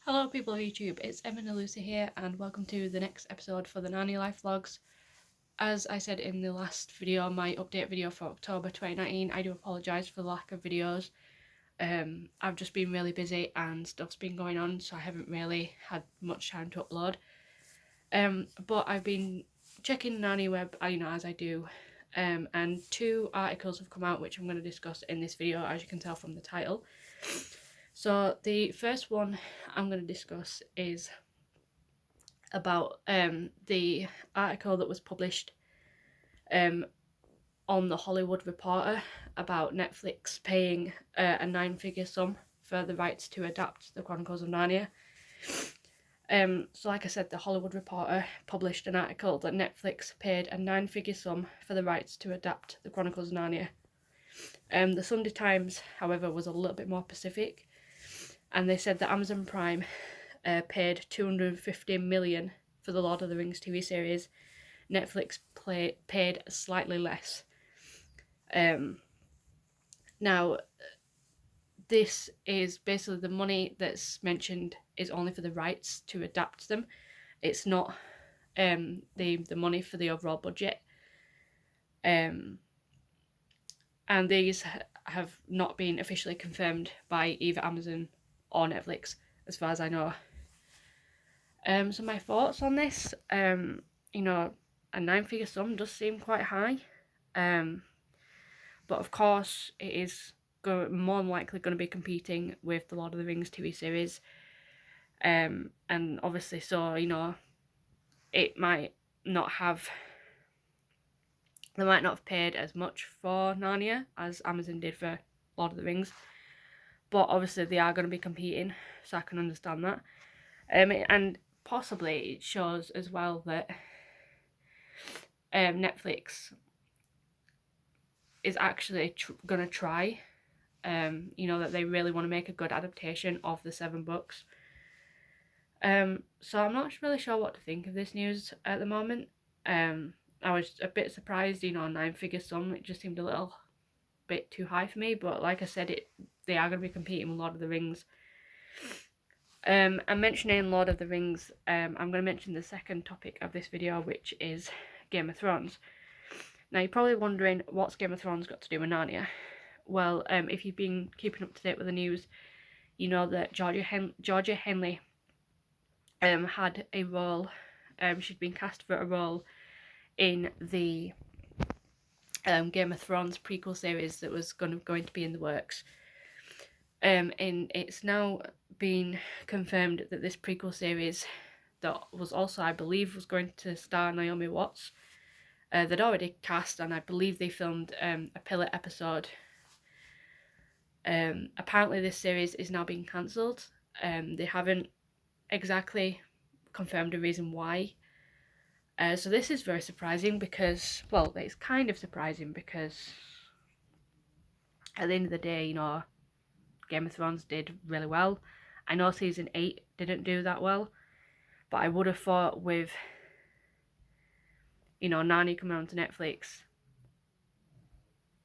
Hello people of YouTube, it's Emma Lucy here and welcome to the next episode for the Narnia Life Vlogs. As I said in the last video, my update video for October 2019, I do apologise for the lack of videos. I've just been really busy and stuff's been going on, so I haven't really had much time to upload. But I've been checking Narnia Web, as I do, and two articles have come out which I'm going to discuss in this video, as you can tell from the title. So the first one I'm going to discuss is about the article that was published on the Hollywood Reporter about Netflix paying a 9-figure sum for the rights to adapt the Chronicles of Narnia. So like I said, the Hollywood Reporter published an article that Netflix paid a 9-figure sum for the rights to adapt the Chronicles of Narnia. The Sunday Times, however, was a little bit more specific, and they said that Amazon Prime paid $250 million for the Lord of the Rings TV series. Netflix paid slightly less. Now, this is basically the money that's mentioned is only for the rights to adapt them. It's not the money for the overall budget. And these have not been officially confirmed by either Amazon or Netflix, as far as I know. So my thoughts on this, a 9-figure sum does seem quite high. But of course it is more than likely going to be competing with the Lord of the Rings TV series. And obviously, so, it might not have... They might not have paid as much for Narnia as Amazon did for Lord of the Rings. But obviously they are going to be competing, so I can understand that. And possibly it shows as well that Netflix is actually going to try, that they really want to make a good adaptation of the 7 books. So I'm not really sure what to think of this news at the moment. I was a bit surprised, 9-figure sum, it just seemed a little bit too high for me, but like I said, they are going to be competing with Lord of the Rings. I'm mentioning Lord of the Rings, I'm going to mention the second topic of this video, which is Game of Thrones. Now, you're probably wondering, what's Game of Thrones got to do with Narnia? Well, if you've been keeping up to date with the news, you know that Georgie Henley had a role, she'd been cast for a role in the Game of Thrones prequel series that was going to be in the works. And it's now been confirmed that this prequel series, that was also, I believe, was going to star Naomi Watts, they'd already cast, and I believe they filmed a pilot episode. Apparently this series is now being cancelled. They haven't exactly confirmed a reason why. So this is very surprising because, well, it's kind of surprising because at the end of the day, Game of Thrones did really well. I know season 8 didn't do that well, but I would have thought with, Narnia coming onto Netflix,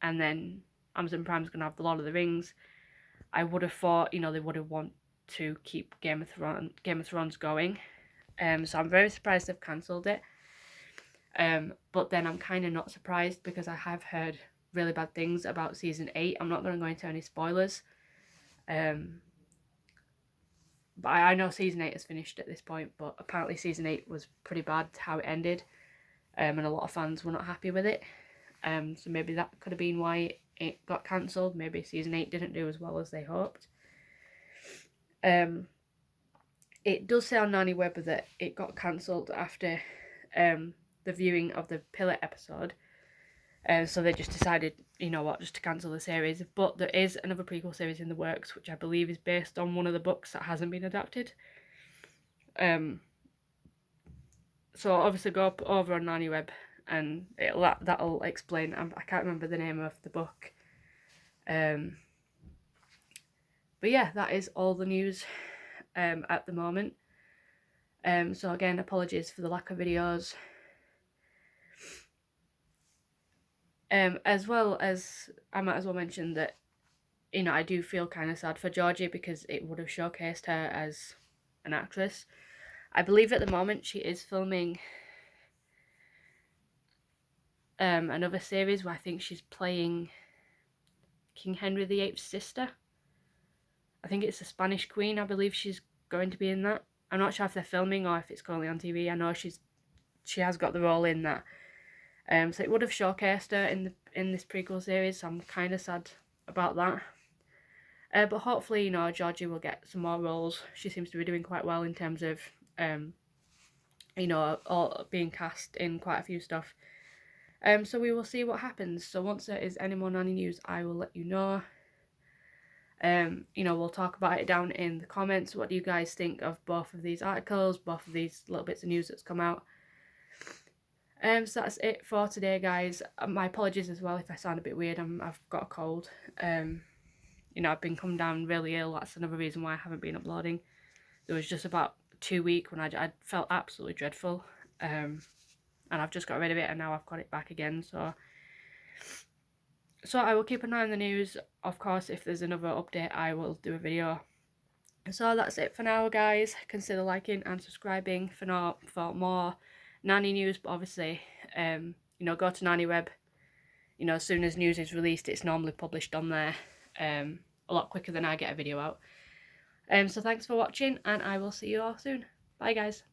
and then Amazon Prime's going to have the Lord of the Rings, I would have thought, they would have want to keep Game of Thrones going. So I'm very surprised they've cancelled it. But then I'm kind of not surprised because I have heard really bad things about season 8. I'm not going to go into any spoilers. But I know season 8 is finished at this point, but apparently season 8 was pretty bad how it ended. And a lot of fans were not happy with it. So maybe that could have been why it got cancelled. Maybe season 8 didn't do as well as they hoped. It does say on Narnia Web that it got cancelled after the viewing of the pilot episode. So they just decided, just to cancel the series. But there is another prequel series in the works, which I believe is based on one of the books that hasn't been adapted. So obviously go up over on Narnia Web and that'll explain. I can't remember the name of the book. But yeah, that is all the news at the moment. So again, apologies for the lack of videos. As well as, I might as well mention that, I do feel kind of sad for Georgie because it would have showcased her as an actress. I believe at the moment she is filming another series where I think she's playing King Henry VIII's sister. I think it's the Spanish Queen. I believe she's going to be in that. I'm not sure if they're filming or if it's currently on TV. I know she has got the role in that. So it would have showcased her in this prequel series. So I'm kind of sad about that. But hopefully, you know, Georgie will get some more roles. She seems to be doing quite well in terms of, you know, all being cast in quite a few stuff. So we will see what happens. So once there is any more Narnia news, I will let you know. You know, we'll talk about it down in the comments. What do you guys think of both of these articles, both of these little bits of news that's come out? So that's it for today, guys. My apologies as well if I sound a bit weird. I've got a cold. You know, I've been come down really ill. That's another reason why I haven't been uploading. There was just about 2 weeks when I felt absolutely dreadful. And I've just got rid of it, and now I've got it back again. So I will keep an eye on the news. Of course, if there's another update, I will do a video. So that's it for now, guys. Consider liking and subscribing for more Narnia news. But obviously, you know, go to Narnia Web. You know, as soon as news is released, it's normally published on there. A lot quicker than I get a video out. So thanks for watching, and I will see you all soon. Bye, guys.